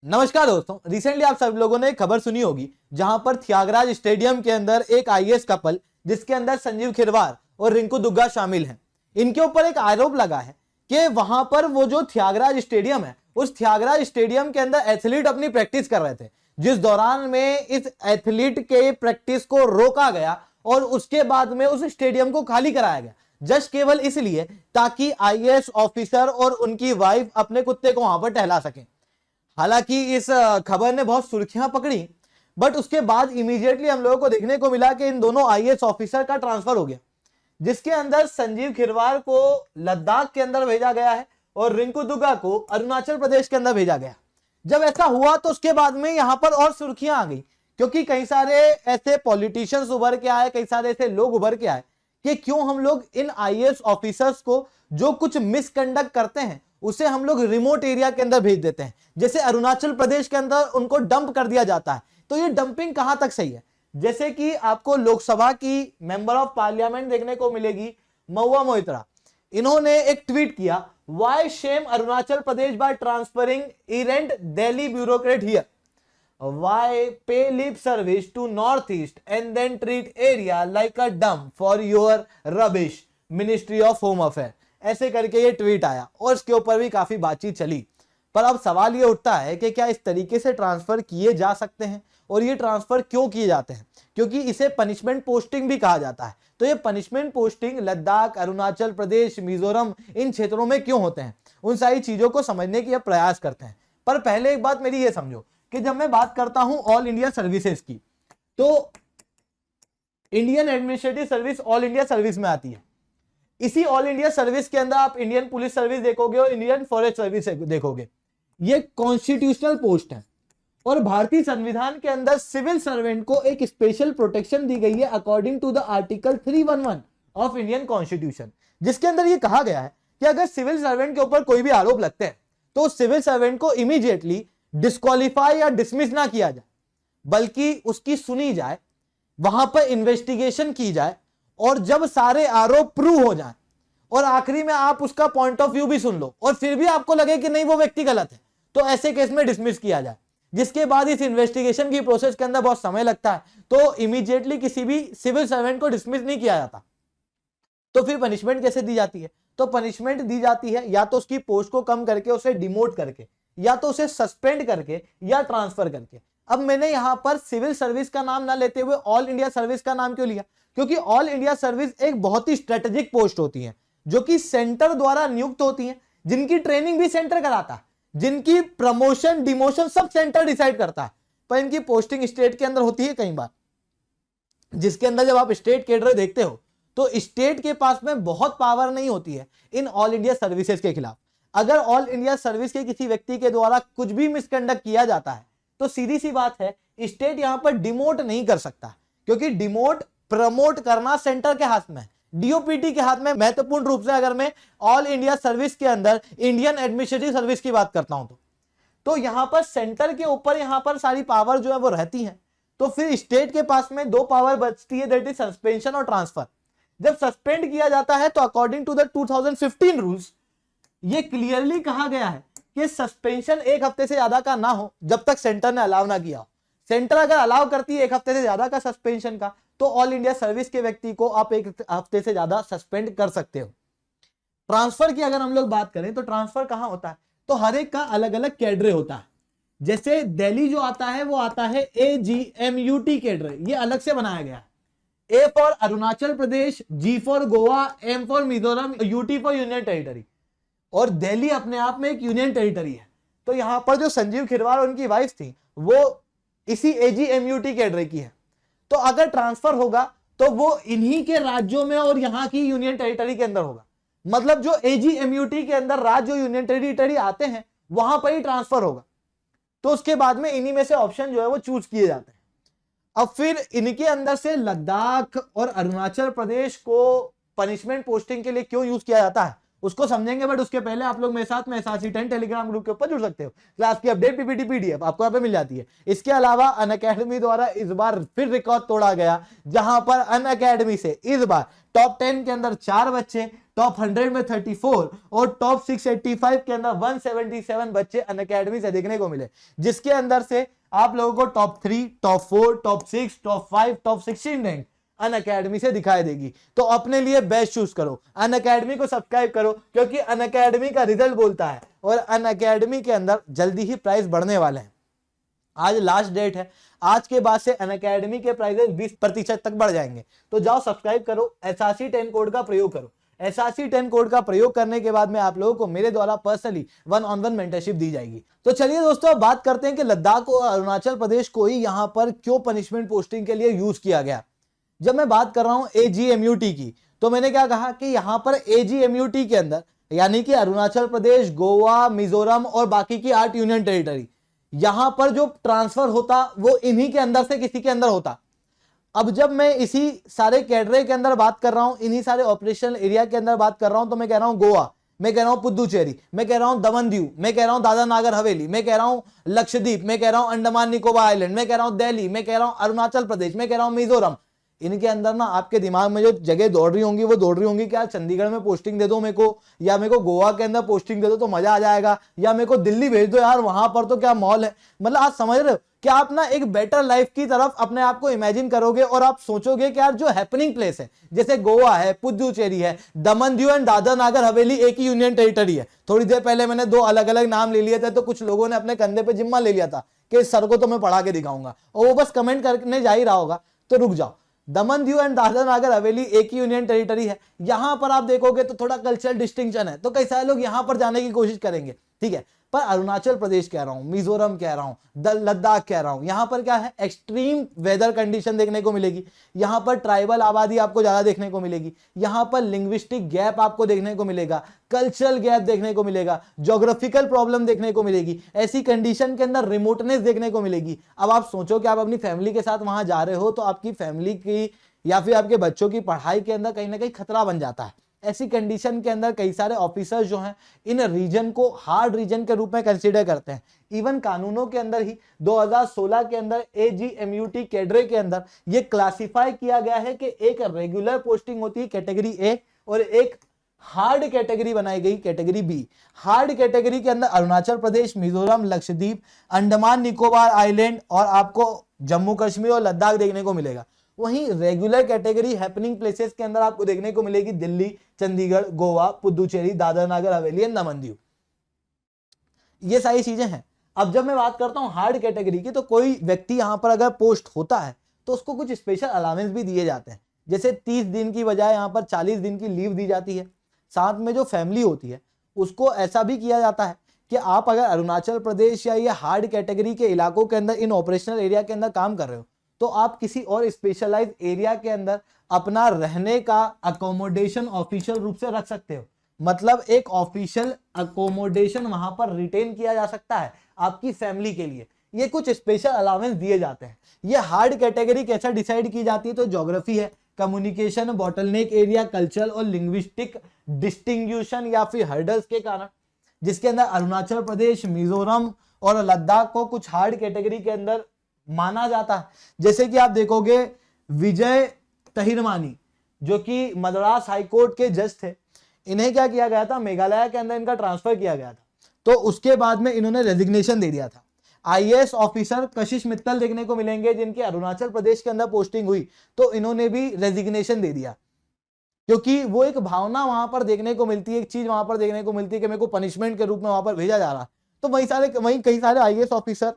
नमस्कार दोस्तों, रिसेंटली आप सब लोगों ने एक खबर सुनी होगी जहां पर त्यागराज स्टेडियम के अंदर एक आईएएस कपल जिसके अंदर संजीव खिरवार और रिंकू दुग्गा शामिल हैं, इनके ऊपर एक आरोप लगा है कि वहां पर वो जो त्यागराज स्टेडियम है उस त्यागराज स्टेडियम के अंदर एथलीट अपनी प्रैक्टिस कर रहे थे, जिस दौरान में इस एथलीट के प्रैक्टिस को रोका गया और उसके बाद में उस स्टेडियम को खाली कराया गया जस्ट केवल इसलिए ताकि आईएएस ऑफिसर और उनकी वाइफ अपने कुत्ते को वहां पर टहला सकें। हालांकि इस खबर ने बहुत सुर्खियां पकड़ी, बट उसके बाद इमीडिएटली हम लोगों को देखने को मिला कि इन दोनों आईएएस ऑफिसर का ट्रांसफर हो गया, जिसके अंदर संजीव खिरवार को लद्दाख के अंदर भेजा गया है और रिंकू दुग्गा को अरुणाचल प्रदेश के अंदर भेजा गया। जब ऐसा हुआ तो उसके बाद में यहां पर और सुर्खियां आ गई, क्योंकि कई सारे ऐसे पॉलिटिशियंस उभर के आए, कई सारे ऐसे लोग उभर के आए कि क्यों हम लोग इन आईएएस ऑफिसर्स को जो कुछ मिसकंडक्ट करते हैं उसे हम लोग रिमोट एरिया के अंदर भेज देते हैं। जैसे अरुणाचल प्रदेश के अंदर उनको डंप कर दिया जाता है, तो ये डंपिंग कहां तक सही है? जैसे कि आपको लोकसभा की मेंबर ऑफ पार्लियामेंट देखने को मिलेगी महुआ मोइत्रा, इन्होंने एक ट्वीट किया, why shame Arunachal Pradesh by transferring errant Delhi bureaucrat here, why pay lip service to north east and then treat area like a dump for your rubbish, ministry of home affair. ऐसे करके ये tweet आया और इसके ऊपर भी काफी बातचीत चली। पर अब सवाल ये उठता है कि क्या इस तरीके से ट्रांसफर किए जा सकते हैं और ये ट्रांसफर क्यों किए जाते हैं? क्योंकि इसे पनिशमेंट पोस्टिंग भी कहा जाता है। तो ये पनिशमेंट पोस्टिंग लद्दाख, अरुणाचल प्रदेश, मिजोरम, इन क्षेत्रों में क्यों होते हैं, उन सारी चीजों को समझने की प्रयास करते हैं। पर पहले एक बात मेरी ये समझो कि जब मैं बात करता हूं ऑल इंडिया सर्विसेज की, तो Indian administrative service all India service में आती है। इसी ऑल इंडिया सर्विस के अंदर आप इंडियन पुलिस सर्विस देखोगे और इंडियन फॉरेस्ट सर्विस देखोगे। ये कॉन्स्टिट्यूशनल पोस्ट है और भारतीय संविधान के अंदर सिविल सर्वेंट को एक स्पेशल प्रोटेक्शन दी गई है according to the article 311 of Indian constitution, जिसके अंदर ये कहा गया है कि अगर सिविल सर्वेंट के ऊपर कोई भी आरोप लगते हैं तो सिविल सर्वेंट को इमीडिएटली डिस्क्वालीफाई या डिसमिस ना किया जाए, बल्कि उसकी सुनी जाए, वहां पर इन्वेस्टिगेशन की जाए और जब सारे आरोप प्रूव हो जाए और आखिरी में आप उसका पॉइंट ऑफ व्यू भी सुन लो और फिर भी आपको लगे कि नहीं वो व्यक्ति गलत है, तो ऐसे केस में डिसमिस किया जाए। जिसके बाद इस इन्वेस्टिगेशन की प्रोसेस के अंदर बहुत समय लगता है, तो इमीडिएटली किसी भी सिविल सर्वेंट को डिसमिस नहीं किया जाता। तो फिर पनिशमेंट कैसे दी जाती है? तो पनिशमेंट दी जाती है या तो उसकी पोस्ट को कम करके, उसे डिमोट करके, या तो उसे सस्पेंड करके, या ट्रांसफर करके। अब मैंने यहां पर सिविल सर्विस का नाम ना लेते हुए ऑल इंडिया सर्विस का नाम क्यों लिया? क्योंकि ऑल इंडिया सर्विस एक बहुत ही स्ट्रेटेजिक पोस्ट होती है जो कि सेंटर द्वारा नियुक्त होती है, जिनकी ट्रेनिंग भी सेंटर कराता है, जिनकी promotion demotion sub centre decide करता है, पर इनकी पोस्टिंग स्टेट के अंदर होती है कई बार, जिसके अंदर जब आप स्टेट कैडर देखते हो तो स्टेट के पास में बहुत पावर नहीं होती है इन ऑल इंडिया सर्विसेज के खिलाफ। अगर ऑल इंडिया सर्विस के किसी व्यक्ति के द्वारा कुछ भी मिसकंडक्ट किया जाता है तो सीधी सी बात है, स्टेट यहां पर डिमोट नहीं कर सकता, क्योंकि डिमोट प्रमोट करना सेंटर के हाथ में है, डीओपीटी के हाथ में। महत्वपूर्ण रूप से अगर मैं ऑल इंडिया सर्विस के अंदर इंडियन एडमिनिस्ट्रेटिव सर्विस की बात करता हूं तो यहां पर सेंटर के ऊपर यहां पर सारी पावर जो है वो रहती है। तो फिर स्टेट के पास में दो पावर बचती है, दैट इज सस्पेंशन और ट्रांसफर। जब सस्पेंड किया जाता है तो अकॉर्डिंग टू द 2015 रूल्स ये क्लियरली कहा गया है कि सस्पेंशन एक हफ्ते से ज्यादा का ना हो जब तक सेंटर ने अलाउ ना किया हो। सेंटर अगर अलाउ करती है एक हफ्ते से ज्यादा का सस्पेंशन का, तो ऑल इंडिया सर्विस के व्यक्ति को आप एक हफ्ते से ज्यादा सस्पेंड कर सकते हो। ट्रांसफर की अगर हम लोग बात करें तो ट्रांसफर कहां होता है? तो हर एक का अलग अलग कैडरे होता है। जैसे दिल्ली जो आता है वो आता है AGMUT कैडरे, ये अलग से बनाया गया है। A for Arunachal Pradesh, G for Goa, M for Mizoram, UT for union territory. और दिल्ली अपने आप में एक यूनियन टेरिटरी है। तो यहां पर जो संजीव खिरवार और उनकी वाइफ थी वो इसी AGMUT कैडरे की है। तो अगर ट्रांसफर होगा तो वो इन्हीं के राज्यों में और यहां की यूनियन टेरिटरी के अंदर होगा। मतलब जो AGMUT के अंदर राज्य यूनियन टेरिटरी आते हैं वहां पर ही ट्रांसफर होगा। तो उसके बाद में इन्हीं में से ऑप्शन जो है वो चूज किए जाते हैं। अब फिर इनके अंदर से लद्दाख और अरुणाचल प्रदेश को पनिशमेंट पोस्टिंग के लिए क्यों यूज किया जाता है उसको समझेंगे, बट उसके पहले आप लोग मेरे साथ में SRC10 टेलीग्राम ग्रुप के ऊपर जुड़ सकते हो। क्लास की अपडेट PPT PDF आपको यहाँ पे मिल जाती है। इसके अलावा अनअकैडमी द्वारा इस बार फिर रिकॉर्ड तोड़ा गया, जहां पर अनअकैडमी से इस बार टॉप 10 के अंदर 4 बच्चे, टॉप 100 में 34 और टॉप 685 के अंदर 177 बच्चे अनअकैडमी से देखने को मिले, जिसके अंदर से आप लोगों को top 3, top 4, top 6, top 5, top 16 rank Unacademy से दिखाई देगी। तो अपने लिए बेस्ट चूज करो, अनअकैडमी को सब्सक्राइब करो, क्योंकि अनअकैडमी का रिजल्ट बोलता है और अनअकैडमी के अंदर जल्दी ही प्राइस बढ़ने वाले हैं। आज लास्ट डेट है, आज के बाद से अनअकैडमी के प्राइसेस 20% तक बढ़ जाएंगे। तो जाओ सब्सक्राइब करो, SRC10 कोड का प्रयोग करो। SRC10 कोड का प्रयोग करने के बाद में आप लोगों को मेरे द्वारा पर्सनली 1-on-1 मेंटरशिप दी जाएगी। तो चलिए दोस्तों, अब बात करते हैं कि लद्दाख और अरुणाचल प्रदेश को ही यहां पर क्यों पनिशमेंट पोस्टिंग के लिए यूज किया गया। जब मैं बात कर रहा हूं AGMUT की, तो मैंने क्या कहा कि यहां पर AGMUT के अंदर यानी कि अरुणाचल प्रदेश, गोवा, मिजोरम और बाकी की 8 यूनियन टेरिटरी, यहां पर जो ट्रांसफर होता वो इन्हीं के अंदर से किसी के अंदर होता। अब जब मैं इसी सारे कैडरे के अंदर बात कर रहा हूं, इन्हीं सारे ऑपरेशनल एरिया के अंदर बात कर रहा हूं, तो मैं कह रहा हूं गोवा, मैं कह रहा हूं पुदुचेरी, मैं कह रहा हूं दमन दीव, मैं कह रहा हूं दादरा नागर हवेली, मैं कह रहा हूं लक्षद्वीप, मैं कह रहा हूं अंडमान निकोबार आइलैंड, मैं कह रहा हूं दिल्ली, मैं कह रहा हूं अरुणाचल प्रदेश, मैं कह रहा हूं मिजोरम। इनके अंदर ना आपके दिमाग में जो जगह दौड़ रही होंगी वो दौड़ रही होंगी कि यार चंडीगढ़ में पोस्टिंग दे दो मेरे को, या मेरे को गोवा के अंदर पोस्टिंग दे दो तो मजा आ जाएगा, या मेरे को दिल्ली भेज दो यार, वहां पर तो क्या मॉल है। मतलब आप समझ रहे हो कि आप ना एक बेटर लाइफ की तरफ अपने आप को इमेजिन करोगे और आप सोचोगे कि यार जो हैपनिंग प्लेस है, जैसे गोवा है, पुदुचेरी है, दमन दीव एंड दादरा नागर हवेली एक ही यूनियन टेरिटरी है। थोड़ी देर पहले मैंने 2 अलग अलग नाम ले लिए थे, तो कुछ लोगों ने अपने कंधे पे जिम्मा ले लिया था कि सर को तो मैं पढ़ा के दिखाऊंगा, और वो बस कमेंट करने जा ही रहा होगा। तो रुक जाओ, दमन दीव एंड दादरा नागर हवेली एक ही यूनियन टेरिटरी है। यहां पर आप देखोगे तो थोड़ा कल्चरल डिस्टिंक्शन है, तो कई सारे लोग यहां पर जाने की कोशिश करेंगे, ठीक है। पर अरुणाचल प्रदेश कह रहा हूं, मिजोरम कह रहा हूं, लद्दाख कह रहा हूं, यहां पर क्या है, एक्सट्रीम वेदर कंडीशन देखने को मिलेगी। यहां पर ट्राइबल आबादी आपको ज्यादा देखने को मिलेगी। यहां पर लिंग्विस्टिक गैप आपको देखने को मिलेगा, कल्चरल गैप देखने को मिलेगा, ज्योग्राफिकल प्रॉब्लम देखने को मिलेगी। ऐसी कंडीशन के अंदर रिमोटनेस देखने को मिलेगी। अब आप सोचो कि आप अपनी फैमिली के साथ वहां जा रहे हो, तो आपकी फैमिली की या फिर आपके बच्चों की पढ़ाई के अंदर कहीं ना कहीं खतरा बन जाता है। ऐसी कंडीशन के अंदर कई सारे ऑफिसर्स जो हैं इन रीजन को हार्ड रीजन के रूप में कंसीडर करते हैं। इवन कानूनों के अंदर ही 2016 के अंदर AGMUT कैडरे के अंदर ये क्लासिफाई किया गया है कि एक रेगुलर पोस्टिंग होती है कैटेगरी A और एक हार्ड कैटेगरी बनाई गई कैटेगरी B। हार्ड कैटेगरी के अंदर अरुणाचल प्रदेश, मिजोरम, लक्षद्वीप, अंडमान निकोबार आइलैंड और आपको जम्मू कश्मीर और लद्दाख देखने को मिलेगा। वहीं रेगुलर कैटेगरी हैपनिंग प्लेसेस के अंदर आपको देखने को मिलेगी दिल्ली, चंडीगढ़, गोवा, पुदुचेरी, दादरा नागर हवेली एंड दमन दीव। ये सारी चीजें हैं। अब जब मैं बात करता हूं हार्ड कैटेगरी की, तो कोई व्यक्ति यहां पर अगर पोस्ट होता है तो उसको कुछ स्पेशल अलाउंस भी दिए जाते हैं। जैसे 30 दिन की बजाय यहां पर 40 दिन की लीव दी जाती है। साथ में जो फैमिली होती है उसको ऐसा भी किया जाता है कि आप अगर अरुणाचल प्रदेश या ये हार्ड कैटेगरी के इलाकों के अंदर इन ऑपरेशनल एरिया के अंदर काम कर रहे हो, तो आप किसी और स्पेशलाइज एरिया के अंदर अपना रहने का अकोमोडेशन ऑफिशियल रूप से रख सकते हो। मतलब एक ऑफिशियल अकोमोडेशन वहां पर रिटेन किया जा सकता है आपकी फैमिली के लिए। ये कुछ स्पेशल अलाउंस दिए जाते हैं। ये हार्ड कैटेगरी कैसे डिसाइड की जाती है, तो ज्योग्राफी है, कम्युनिकेशन, बॉटलनेक एरिया, कल्चरल और लिंग्विस्टिक डिस्टिंग्यूशन या फिर हर्डल्स के कारण, जिसके अंदर अरुणाचल प्रदेश, मिजोरम और लद्दाख को कुछ हार्ड कैटेगरी के अंदर माना जाता है। जैसे कि आप देखोगे विजय तहिरमानी जो कि मद्रास हाईकोर्ट के जज थे, इन्हें क्या किया गया था, मेघालय के अंदर इनका ट्रांसफर किया गया था, तो उसके बाद में इन्होंने रेजिग्नेशन दे दिया था। IAS ऑफिसर कशिश मित्तल देखने को मिलेंगे जिनकी अरुणाचल प्रदेश के अंदर पोस्टिंग हुई, तो इन्होंने भी रेजिग्नेशन दे दिया, क्योंकि वो एक भावना वहां पर देखने को मिलती है, एक चीज वहां पर देखने को मिलती है कि मेरे को पनिशमेंट के रूप में वहां पर भेजा जा रहा। तो वही कई सारे IAS ऑफिसर,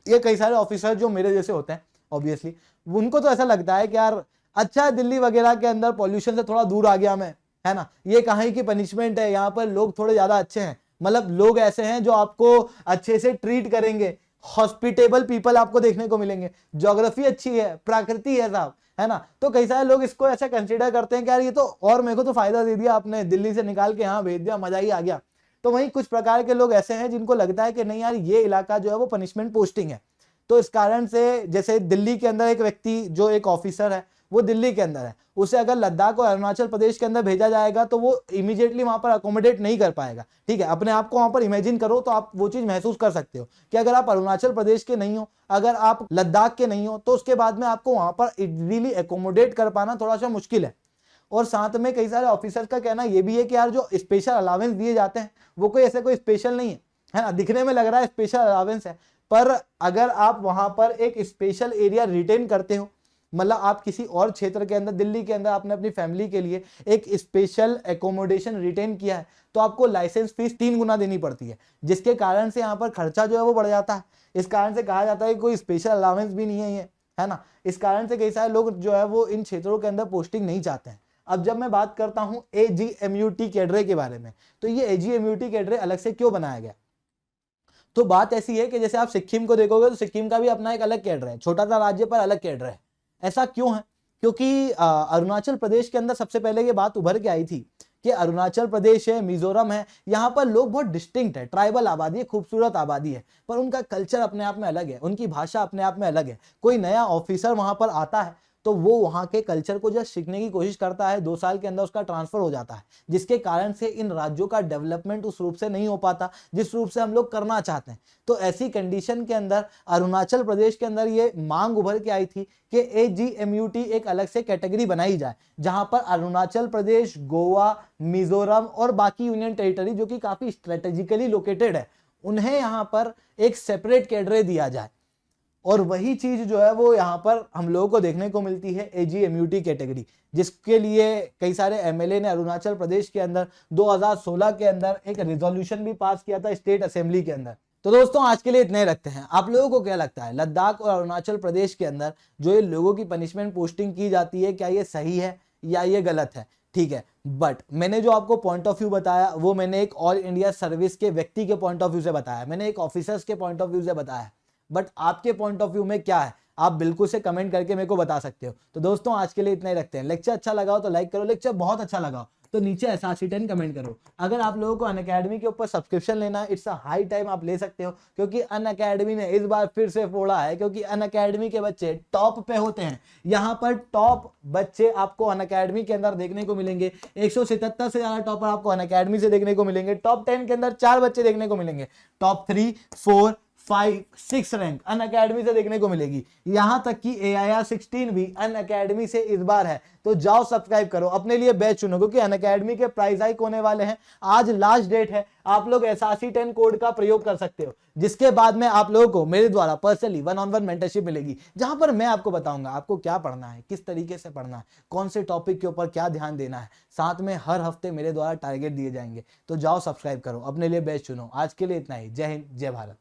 ये कई सारे ऑफिसर जो मेरे जैसे होते हैं ऑब्वियसली, उनको तो ऐसा लगता है कि यार अच्छा दिल्ली वगैरह के अंदर पॉल्यूशन से थोड़ा दूर आ गया मैं, है ना, ये कहीं की पनिशमेंट है, यहाँ पर लोग थोड़े ज्यादा अच्छे हैं, मतलब लोग ऐसे हैं जो आपको अच्छे से ट्रीट करेंगे, हॉस्पिटेबल पीपल आपको देखने को मिलेंगे, ज्योग्राफी अच्छी है, प्रकृति है साहब, है ना। तो कई सारे लोग इसको ऐसा कंसीडर करते हैं कि यार ये तो, और मेरे को तो फायदा दे दिया आपने, दिल्ली से निकाल के यहाँ भेज दिया, मजा ही आ गया। तो वहीं कुछ प्रकार के लोग ऐसे हैं जिनको लगता है कि नहीं यार ये इलाका जो है वो पनिशमेंट पोस्टिंग है। तो इस कारण से जैसे दिल्ली के अंदर एक व्यक्ति जो एक ऑफिसर है वो दिल्ली के अंदर है, उसे अगर लद्दाख और अरुणाचल प्रदेश के अंदर भेजा जाएगा तो वो इमीडिएटली वहां पर अकोमोडेट नहीं कर पाएगा। ठीक है, अपने आप को वहां पर इमेजिन करो तो आप वो चीज महसूस कर सकते हो कि अगर आप अरुणाचल प्रदेश के नहीं हो, अगर आप लद्दाख के नहीं हो, तो उसके बाद में आपको वहां पर इजीली एकोमोडेट कर पाना थोड़ा सा मुश्किल है। और साथ में कई सारे ऑफिसर्स का कहना ये भी है कि यार जो स्पेशल अलावेंस दिए जाते हैं वो कोई ऐसे कोई स्पेशल नहीं है ना, दिखने में लग रहा है स्पेशल अलावेंस है, पर अगर आप वहां पर एक स्पेशल एरिया रिटेन करते हो, मतलब आप किसी और क्षेत्र के अंदर, दिल्ली के अंदर आपने अपनी फैमिली के लिए एक स्पेशल एकोमोडेशन रिटेन किया है, तो आपको लाइसेंस फीस 3 गुना देनी पड़ती है, जिसके कारण से यहाँ पर खर्चा जो है वो बढ़ जाता है। इस कारण से कहा जाता है कि कोई स्पेशल अलावेंस भी नहीं है ये, है ना। इस कारण से कई सारे लोग जो है वो इन क्षेत्रों के अंदर पोस्टिंग नहीं चाहते हैं। अब जब मैं बात करता हूं AGMUT कैडरे के बारे में, तो ये AGMUT कैडरे अलग से क्यों बनाया गया, तो बात ऐसी है कि जैसे आप सिक्किम को देखोगे तो सिक्किम का भी अपना एक अलग कैडर है, छोटा सा राज्य पर अलग कैडर है। ऐसा क्यों है, क्योंकि अरुणाचल प्रदेश के अंदर सबसे पहले ये बात उभर के आई थी कि अरुणाचल प्रदेश है, मिजोरम है, यहाँ पर लोग बहुत डिस्टिंक्ट है, ट्राइबल आबादी है, खूबसूरत आबादी है, पर उनका कल्चर अपने आप में अलग है, उनकी भाषा अपने आप में अलग है। कोई नया ऑफिसर वहां पर आता है तो वो वहां के कल्चर को जस्ट सीखने की कोशिश करता है, 2 साल के अंदर उसका ट्रांसफर हो जाता है, जिसके कारण से इन राज्यों का डेवलपमेंट उस रूप से नहीं हो पाता जिस रूप से हम लोग करना चाहते हैं। तो ऐसी कंडीशन के अंदर अरुणाचल प्रदेश के अंदर ये मांग उभर के आई थी कि AGMUT एक अलग से कैटेगरी बनाई जाए, जहां पर अरुणाचल प्रदेश, गोवा, मिजोरम और बाकी यूनियन टेरिटरी जो कि काफी स्ट्रेटेजिकली लोकेटेड है, उन्हें यहाँ पर एक सेपरेट कैडरे दिया जाए। और वही चीज जो है वो यहाँ पर हम लोगों को देखने को मिलती है AGMUT कैटेगरी, जिसके लिए कई सारे MLA ने अरुणाचल प्रदेश के अंदर 2016 के अंदर एक रिजोल्यूशन भी पास किया था स्टेट असेंबली के अंदर। तो दोस्तों आज के लिए इतने रखते हैं। आप लोगों को क्या लगता है, लद्दाख और अरुणाचल प्रदेश के अंदर जो ये लोगों की पनिशमेंट पोस्टिंग की जाती है, क्या ये सही है या ये गलत है? ठीक है, बट मैंने जो आपको पॉइंट ऑफ व्यू बताया वो मैंने एक ऑल इंडिया सर्विस के व्यक्ति के पॉइंट ऑफ व्यू से बताया, मैंने एक ऑफिसर्स के पॉइंट ऑफ व्यू से बताया, बट आपके पॉइंट ऑफ व्यू में क्या है आप बिल्कुल से कमेंट करके मेरे को बता सकते हो। तो दोस्तों आज के लिए इतना ही रखते हैं। लेक्चर अच्छा लगा हो तो लाइक करो, लेक्चर बहुत अच्छा लगा हो तो नीचे SRC10 कमेंट करो। अगर आप लोगों को अनअकैडमी के ऊपर सब्सक्रिप्शन लेना है, इट्स अ हाई टाइम, आप ले सकते हो, क्योंकि अनअकैडमी ने इस बार फिर से फोड़ा है, क्योंकि अनअकैडमी के बच्चे टॉप पे होते हैं। यहाँ पर टॉप बच्चे आपको अनअकैडमी के अंदर देखने को मिलेंगे, 177 से ज्यादा टॉपर आपको अनअकैडमी से देखने को मिलेंगे। टॉप 10 के अंदर 4 बच्चे देखने को मिलेंगे, टॉप 3, 4, 5, 6 रैंक अनअकैडमी से देखने को मिलेगी। यहां तक कि AIR 16 भी अनअकैडमी से इस बार है। तो जाओ सब्सक्राइब करो, अपने लिए बैच चुनो, क्योंकि अनअकैडमी के प्राइज हाइक होने वाले हैं। आज लास्ट डेट है, आप लोग SRC10 कोड का प्रयोग कर सकते हो, जिसके बाद में आप लोगों को मेरे द्वारा पर्सनली 1-on-1 मेंटरशिप मिलेगी, जहां पर मैं आपको बताऊंगा आपको क्या पढ़ना है, किस तरीके से पढ़ना है, कौन से टॉपिक के ऊपर क्या ध्यान देना है। साथ में हर हफ्ते मेरे द्वारा टारगेट दिए जाएंगे। तो जाओ सब्सक्राइब करो, अपने लिए बैच चुनो। आज के लिए इतना ही। जय हिंद, जय भारत।